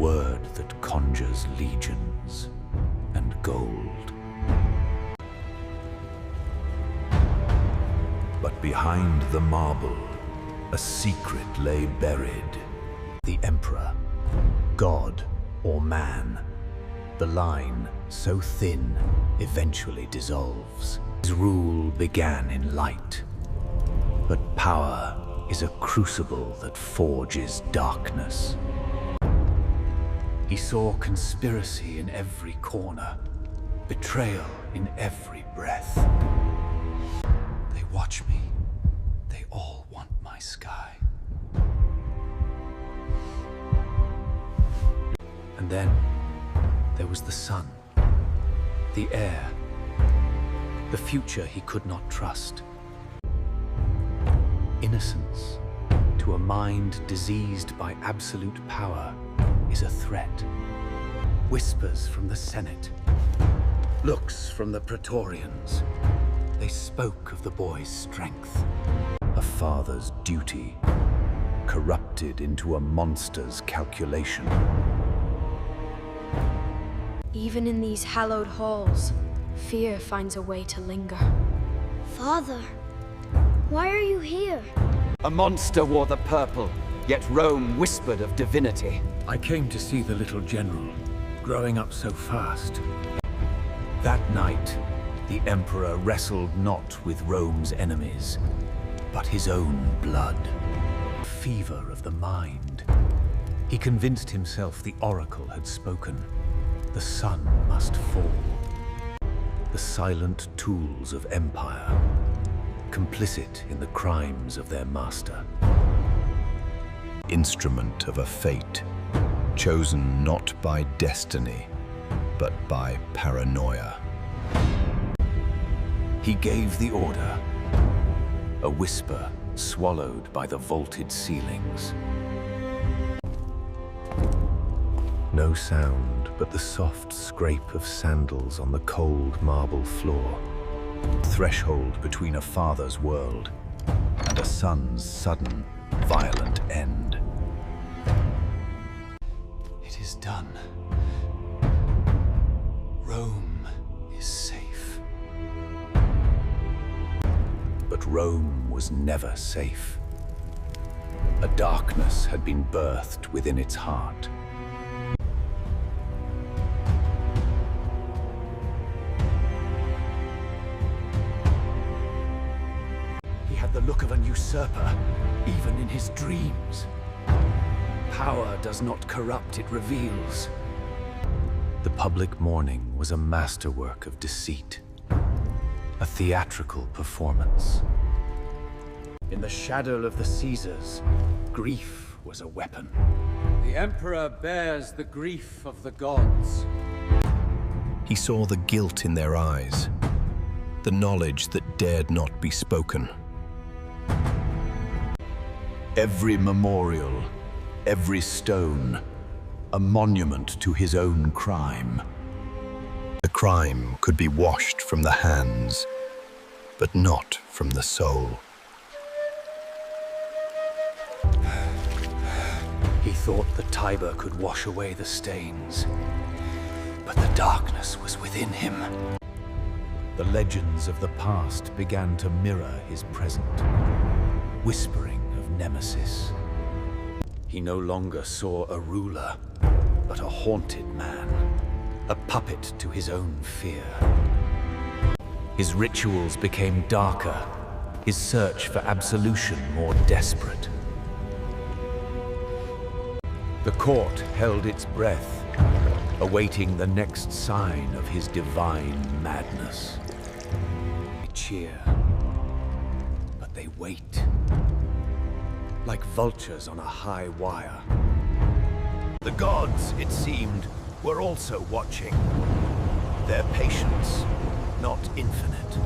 word that conjures legions and gold. But behind the marble, a secret lay buried. The Emperor, God or man, the line, so thin, eventually dissolves. His rule began in light, but power is a crucible that forges darkness. He saw conspiracy in every corner, betrayal in every breath. They watch me. They all want my sky. And then there was the sun, the air, the future he could not trust. Innocence, to a mind diseased by absolute power, is a threat. Whispers from the Senate, looks from the Praetorians. They spoke of the boy's strength. A father's duty, corrupted into a monster's calculation. Even in these hallowed halls, fear finds a way to linger. Father, why are you here? A monster wore the purple, yet Rome whispered of divinity. I came to see the little general, growing up so fast. That night, the Emperor wrestled not with Rome's enemies, but his own blood. Fever of the mind. He convinced himself the oracle had spoken. The sun must fall. The silent tools of empire, complicit in the crimes of their master. Instrument of a fate, chosen not by destiny, but by paranoia. He gave the order, a whisper swallowed by the vaulted ceilings. No sound but the soft scrape of sandals on the cold marble floor. Threshold between a father's world and a son's sudden, violent end. It is done. Rome is safe. But Rome was never safe. A darkness had been birthed within its heart. He had the look of an usurper, even in his dreams. Power does not corrupt, it reveals. The public mourning was a masterwork of deceit. A theatrical performance. In the shadow of the Caesars, grief was a weapon. The Emperor bears the grief of the gods. He saw the guilt in their eyes, the knowledge that dared not be spoken. Every memorial, every stone, a monument to his own crime. The crime could be washed from the hands, but not from the soul. He thought the Tiber could wash away the stains, but the darkness was within him. The legends of the past began to mirror his present, whispering of nemesis. He no longer saw a ruler, but a haunted man, a puppet to his own fear. His rituals became darker, his search for absolution more desperate. The court held its breath, awaiting the next sign of his divine madness. They cheer, but they wait, like vultures on a high wire. The gods, it seemed, were also watching, their patience not infinite.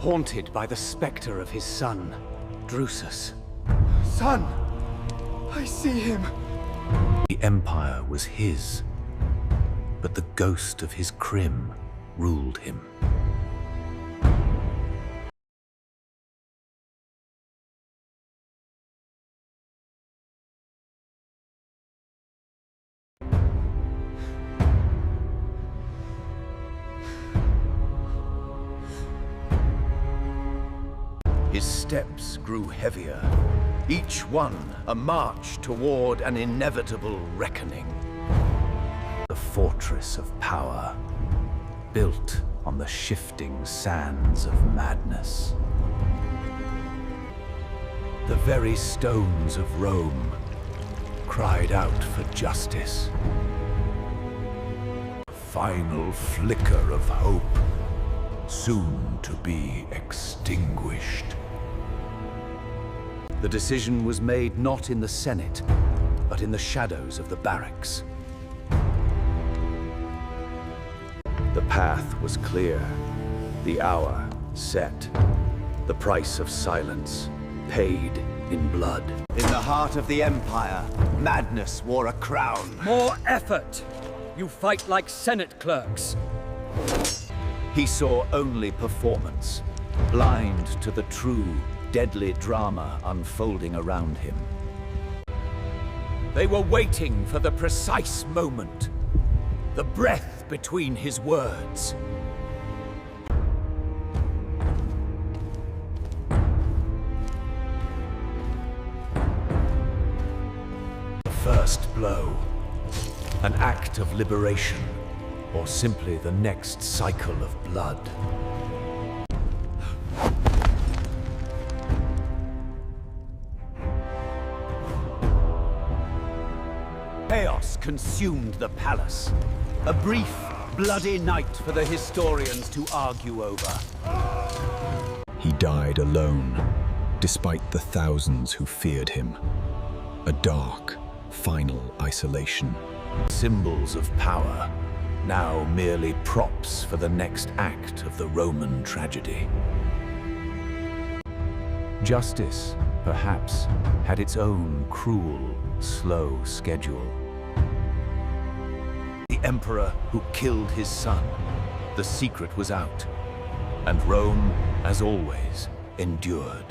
Haunted by the specter of his son, Drusus. Son! I see him! The empire was his, but the ghost of his Crim ruled him. His steps grew heavier, each one a march toward an inevitable reckoning. The fortress of power, built on the shifting sands of madness. The very stones of Rome cried out for justice. A final flicker of hope, soon to be extinguished. The decision was made not in the Senate, but in the shadows of the barracks. The path was clear, the hour set, the price of silence paid in blood. In the heart of the Empire, madness wore a crown. More effort! You fight like Senate clerks. He saw only performance, blind to the true, deadly drama unfolding around him. They were waiting for the precise moment, the breath between his words. The first blow, an act of liberation, or simply the next cycle of blood. Chaos consumed the palace. A brief, bloody night for the historians to argue over. He died alone, despite the thousands who feared him. A dark, final isolation. Symbols of power, now merely props for the next act of the Roman tragedy. Justice, perhaps, had its own cruel, slow schedule. The emperor who killed his son, the secret was out, and Rome, as always, endured.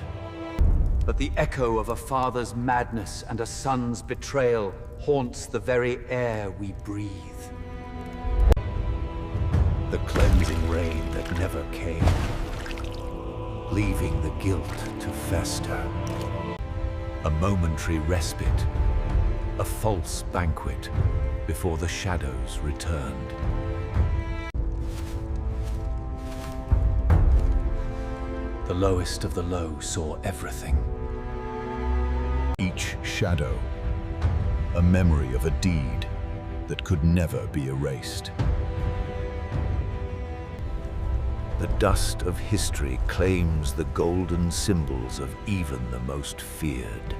But the echo of a father's madness and a son's betrayal haunts the very air we breathe. The cleansing rain that never came, leaving the guilt to fester. A momentary respite, a false banquet before the shadows returned. The lowest of the low saw everything. Each shadow, a memory of a deed that could never be erased. The dust of history claims the golden symbols of even the most feared.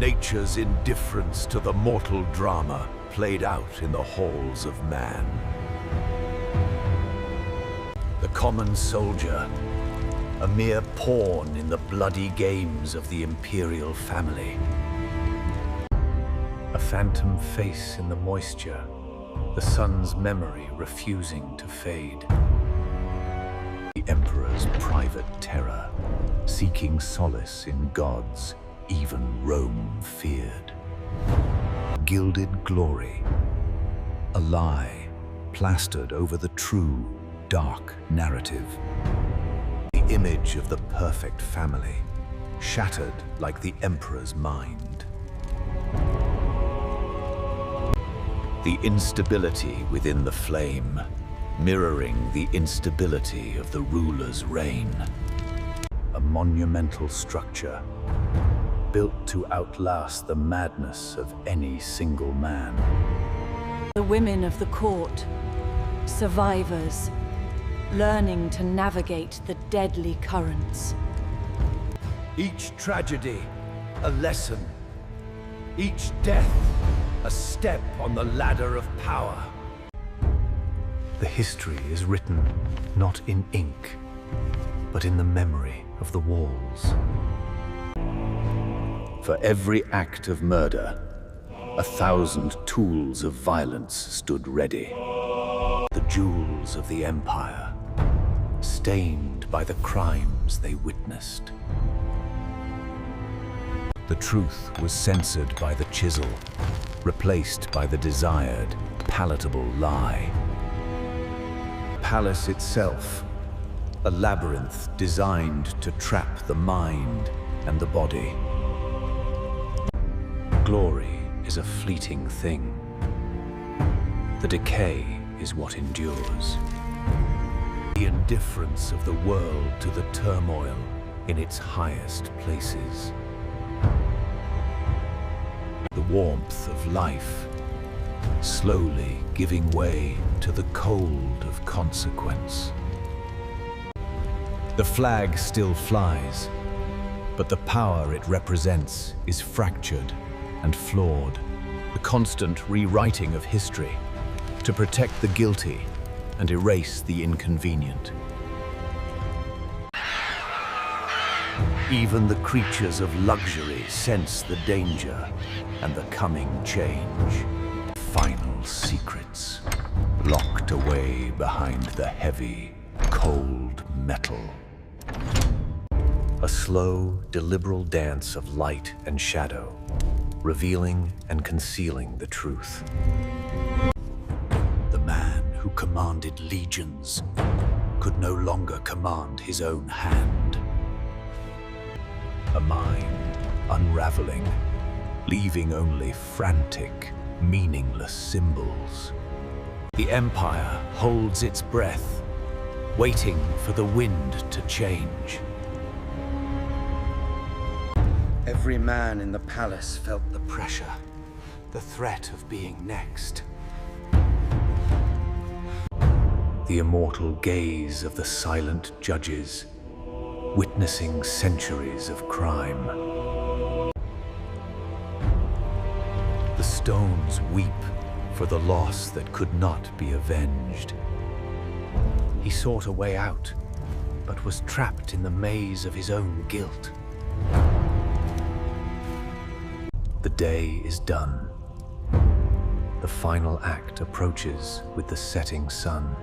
Nature's indifference to the mortal drama played out in the halls of man. The common soldier, a mere pawn in the bloody games of the imperial family. A phantom face in the moisture, the sun's memory refusing to fade. The emperor's private terror, seeking solace in gods even Rome feared. Gilded glory, a lie plastered over the true, dark narrative. The image of the perfect family, shattered like the emperor's mind. The instability within the flame, mirroring the instability of the ruler's reign. A monumental structure, built to outlast the madness of any single man. The women of the court, survivors, learning to navigate the deadly currents. Each tragedy, a lesson. Each death, a step on the ladder of power. The history is written not in ink, but in the memory of the walls. For every act of murder, 1,000 tools of violence stood ready. The jewels of the empire, stained by the crimes they witnessed. The truth was censored by the chisel, replaced by the desired, palatable lie. The palace itself, a labyrinth designed to trap the mind and the body. Glory is a fleeting thing. The decay is what endures. The indifference of the world to the turmoil in its highest places. The warmth of life slowly giving way to the cold of consequence. The flag still flies, but the power it represents is fractured and flawed. The constant rewriting of history to protect the guilty and erase the inconvenient. Even the creatures of luxury sense the danger and the coming change. Final secrets locked away behind the heavy, cold metal. A slow, deliberate dance of light and shadow, revealing and concealing the truth. The man who commanded legions could no longer command his own hand. A mind unraveling, leaving only frantic, meaningless symbols. The Empire holds its breath, waiting for the wind to change. Every man in the palace felt the pressure, the threat of being next. The immortal gaze of the silent judges, witnessing centuries of crime. The stones weep for the loss that could not be avenged. He sought a way out, but was trapped in the maze of his own guilt. The day is done. The final act approaches with the setting sun.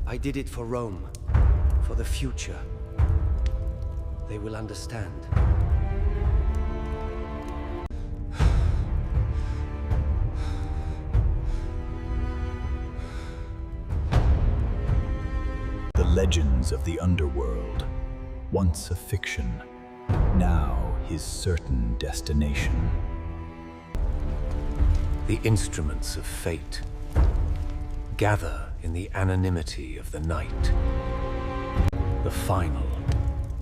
I did it for Rome, for the future. They will understand. The legends of the underworld, once a fiction, now his certain destination. The instruments of fate gather in the anonymity of the night. The final,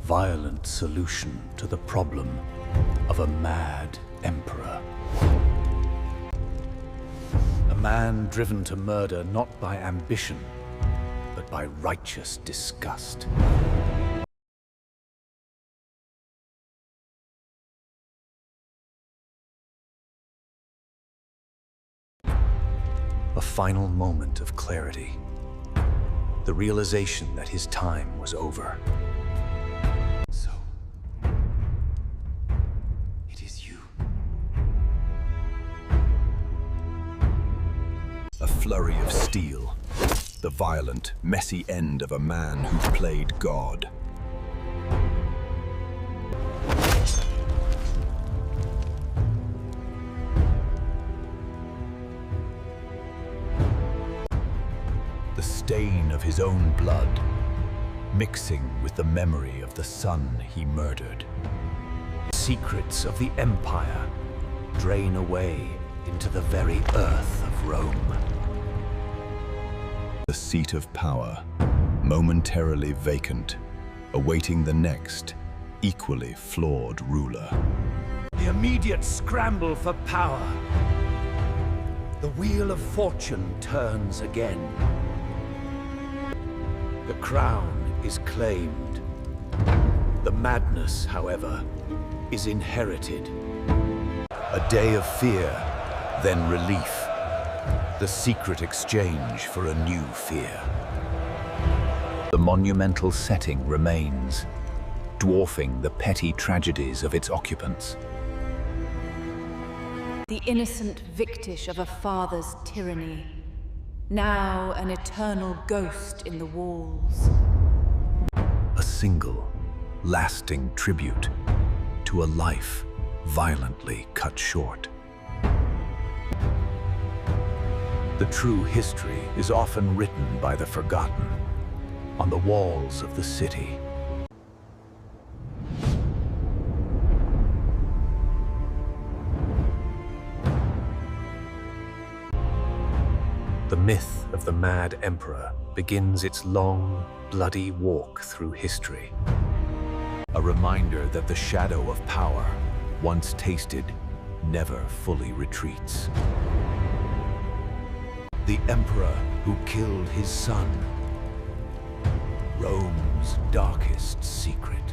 violent solution to the problem of a mad emperor. A man driven to murder not by ambition, but by righteous disgust. A final moment of clarity. The realization that his time was over. So, it is you. A flurry of steel. The violent, messy end of a man who played God. The stain of his own blood, mixing with the memory of the son he murdered. Secrets of the Empire drain away into the very earth of Rome. The seat of power, momentarily vacant, awaiting the next, equally flawed ruler. The immediate scramble for power. The wheel of fortune turns again. The crown is claimed. The madness, however, is inherited. A day of fear, then relief. The secret exchange for a new fear. The monumental setting remains, dwarfing the petty tragedies of its occupants. The innocent victish of a father's tyranny, now an eternal ghost in the walls. A single, lasting tribute to a life violently cut short. The true history is often written by the forgotten, on the walls of the city. The myth of the Mad Emperor begins its long, bloody walk through history. A reminder that the shadow of power, once tasted, never fully retreats. The emperor who killed his son. Rome's darkest secret.